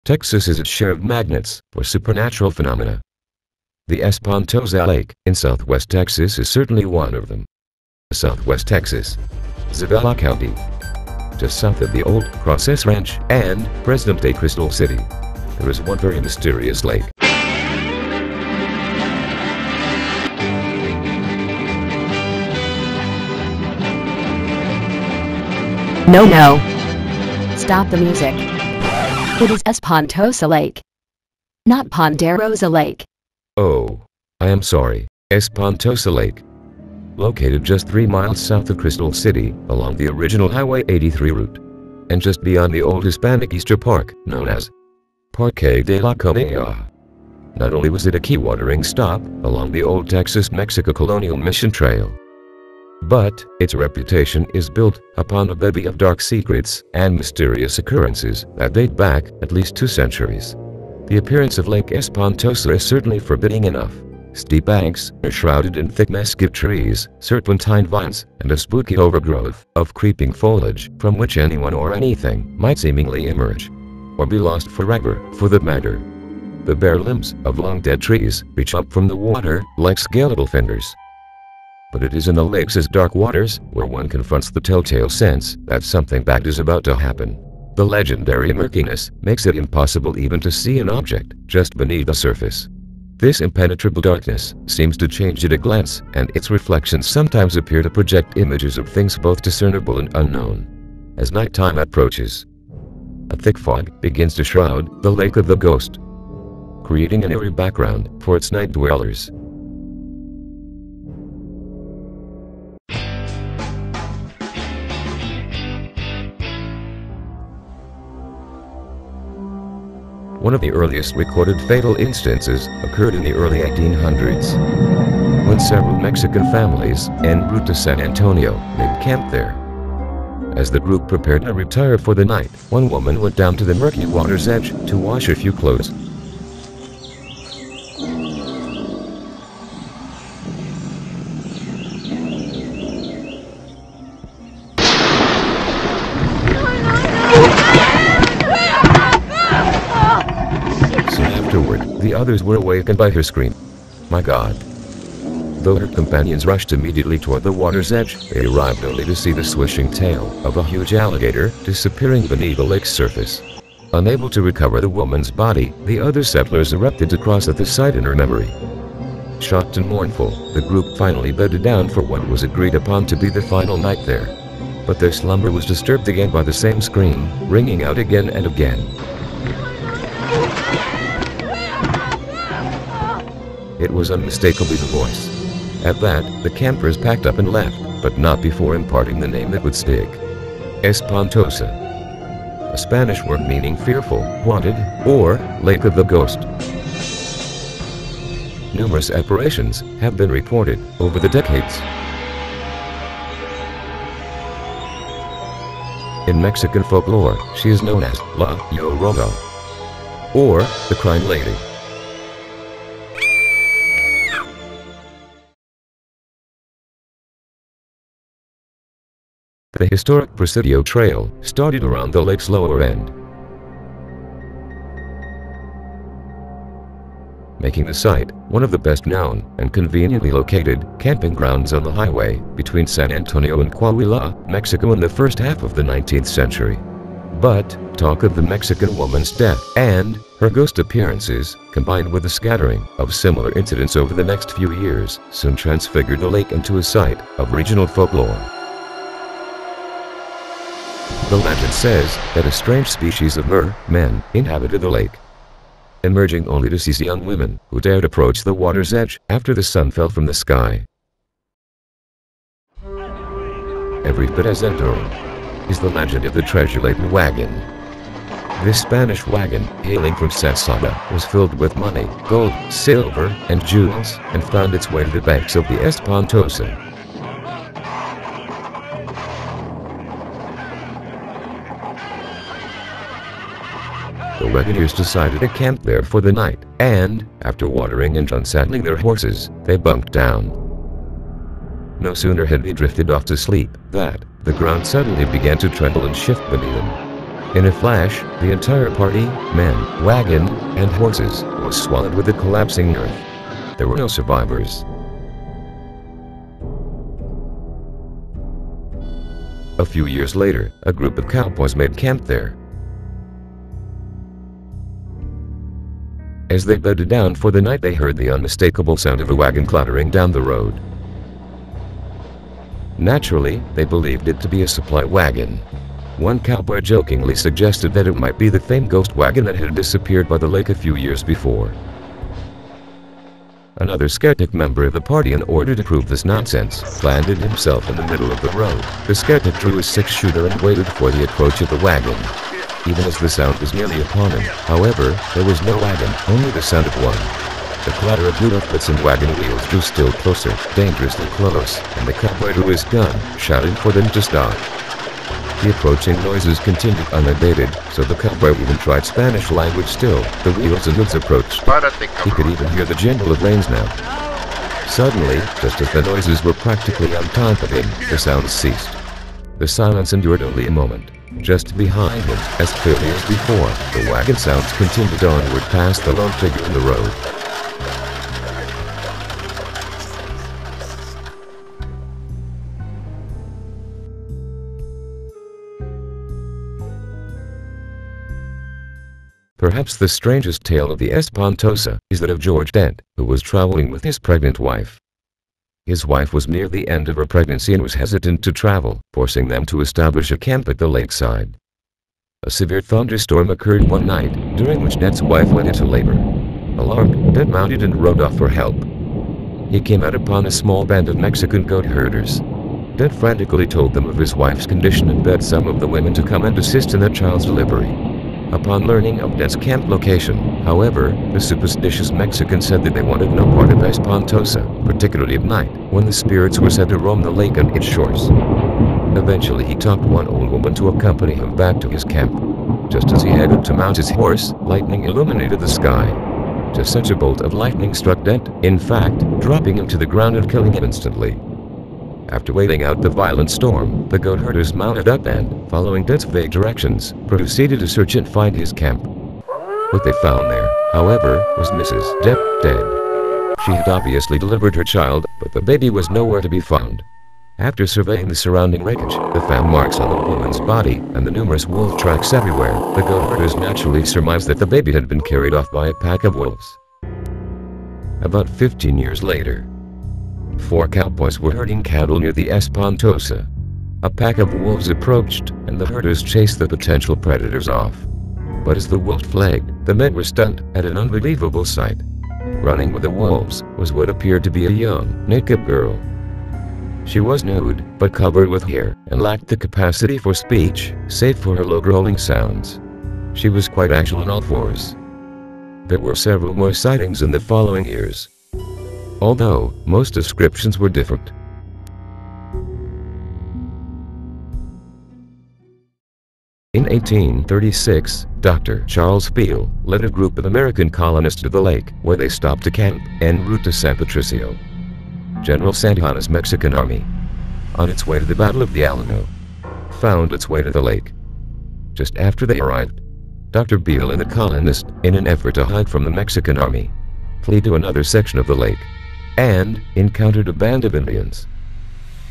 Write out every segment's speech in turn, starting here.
Texas is its share of magnets for supernatural phenomena. The Espantosa Lake in southwest Texas is certainly one of them. Southwest Texas, Zabala County, just south of the old Process Ranch and present-day Crystal City, there is one very mysterious lake. No. Stop the music. It is Espantosa Lake, not Ponderosa Lake. Oh, I am sorry. Espantosa Lake, located just 3 miles south of Crystal City along the original Highway 83 route, and just beyond the old Hispanic Easter Park known as Parque de la Comida. Not only was it a key watering stop along the old Texas-Mexico colonial mission trail, but its reputation is built upon a bevy of dark secrets and mysterious occurrences that date back at least 2 centuries. The appearance of Lake Espantosa is certainly forbidding enough. Steep banks are shrouded in thick mesquite trees, serpentine vines, and a spooky overgrowth of creeping foliage from which anyone or anything might seemingly emerge, or be lost forever, for that matter. The bare limbs of long-dead trees reach up from the water like skeletal fingers. But it is in the lake's dark waters where one confronts the telltale sense that something bad is about to happen. The legendary murkiness makes it impossible even to see an object just beneath the surface. This impenetrable darkness seems to change at a glance, and its reflections sometimes appear to project images of things both discernible and unknown. As nighttime approaches, a thick fog begins to shroud the Lake of the Ghost, creating an eerie background for its night dwellers. One of the earliest recorded fatal instances occurred in the early 1800s, when several Mexican families en route to San Antonio made camp there. As the group prepared to retire for the night, one woman went down to the murky water's edge to wash a few clothes. Afterward, the others were awakened by her scream. My God! Though her companions rushed immediately toward the water's edge, they arrived only to see the swishing tail of a huge alligator disappearing beneath the lake's surface. Unable to recover the woman's body, the other settlers erupted to cross at the site in her memory. Shocked and mournful, the group finally bedded down for what was agreed upon to be the final night there. But their slumber was disturbed again by the same scream, ringing out again and again. It was unmistakably the voice. At that, the campers packed up and left, but not before imparting the name that would stick. Espantosa, a Spanish word meaning fearful, haunted, or Lake of the Ghost. Numerous apparitions have been reported over the decades. In Mexican folklore, she is known as La Llorona, or the Crying Lady. The historic Presidio Trail started around the lake's lower end, making the site one of the best known and conveniently located camping grounds on the highway between San Antonio and Coahuila, Mexico in the first half of the 19th century. But talk of the Mexican woman's death and her ghost appearances, combined with a scattering of similar incidents over the next few years, soon transfigured the lake into a site of regional folklore. The legend says that a strange species of men inhabited the lake, emerging only to seize young women who dared approach the water's edge after the sun fell from the sky. Every bit as enduring is the legend of the treasure-laden wagon. This Spanish wagon, hailing from Sasada, was filled with money, gold, silver, and jewels, and found its way to the banks of the Espantosa. The wagoners decided to camp there for the night, and, after watering and unsaddling their horses, they bunked down. No sooner had they drifted off to sleep, that the ground suddenly began to tremble and shift beneath them. In a flash, the entire party, men, wagon, and horses, was swallowed with the collapsing earth. There were no survivors. A few years later, a group of cowboys made camp there. As they bedded down for the night, they heard the unmistakable sound of a wagon clattering down the road. Naturally, they believed it to be a supply wagon. One cowboy jokingly suggested that it might be the famed ghost wagon that had disappeared by the lake a few years before. Another skeptic member of the party, in order to prove this nonsense, landed himself in the middle of the road. The skeptic drew his six-shooter and waited for the approach of the wagon. Even as the sound was nearly upon him, however, there was no wagon, only the sound of one. The clatter of boot outfits and wagon wheels drew still closer, dangerously close, and the cowboy drew his gun, shouting for them to stop. The approaching noises continued unabated, so the cowboy even tried Spanish language. Still, the wheels and hoods approached. He could even hear the jingle of reins now. Suddenly, just as the noises were practically on top of him, the sounds ceased. The silence endured only a moment. Just behind him, as clearly as before, the wagon sounds continued onward past the lone figure in the road. Perhaps the strangest tale of the Espantosa is that of George Dent, who was traveling with his pregnant wife. His wife was near the end of her pregnancy and was hesitant to travel, forcing them to establish a camp at the lakeside. A severe thunderstorm occurred one night, during which Dent's wife went into labor. Alarmed, Dent mounted and rode off for help. He came out upon a small band of Mexican goat herders. Dent frantically told them of his wife's condition and begged some of the women to come and assist in their child's delivery. Upon learning of Dent's camp location, however, the superstitious Mexicans said that they wanted no part of Espantosa, particularly at night, when the spirits were said to roam the lake and its shores. Eventually he talked one old woman to accompany him back to his camp. Just as he headed to mount his horse, lightning illuminated the sky. Just such a bolt of lightning struck Dent, in fact, dropping him to the ground and killing him instantly. After waiting out the violent storm, the goat herders mounted up and, following Dent's vague directions, proceeded to search and find his camp. What they found there, however, was Mrs. Depp dead. She had obviously delivered her child, but the baby was nowhere to be found. After surveying the surrounding wreckage, the found marks on the woman's body, and the numerous wolf tracks everywhere, the goat herders naturally surmised that the baby had been carried off by a pack of wolves. About 15 years later, 4 cowboys were herding cattle near the Espantosa. A pack of wolves approached, and the herders chased the potential predators off. But as the wolves fled, the men were stunned at an unbelievable sight. Running with the wolves was what appeared to be a young, naked girl. She was nude, but covered with hair, and lacked the capacity for speech, save for her low growling sounds. She was quite agile on all fours. There were several more sightings in the following years, although most descriptions were different. In 1836, Dr. Charles Field led a group of American colonists to the lake, where they stopped to camp en route to San Patricio. General Santa Anna's Mexican army, on its way to the Battle of the Alamo, found its way to the lake. Just after they arrived, Dr. Beale and the colonists, in an effort to hide from the Mexican army, fled to another section of the lake and encountered a band of Indians.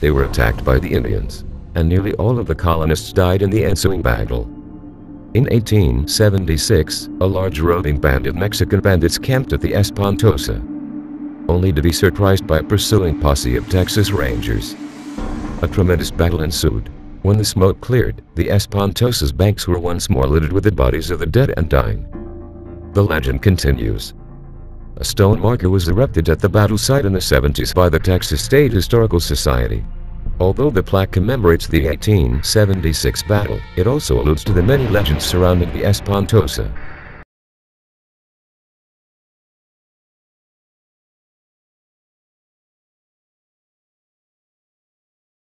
They were attacked by the Indians, and nearly all of the colonists died in the ensuing battle. In 1876, a large roving band of Mexican bandits camped at the Espantosa, only to be surprised by a pursuing posse of Texas Rangers. A tremendous battle ensued. When the smoke cleared, the Espantosa's banks were once more littered with the bodies of the dead and dying. The legend continues. A stone marker was erected at the battle site in the 70s by the Texas State Historical Society. Although the plaque commemorates the 1876 battle, it also alludes to the many legends surrounding the Espantosa.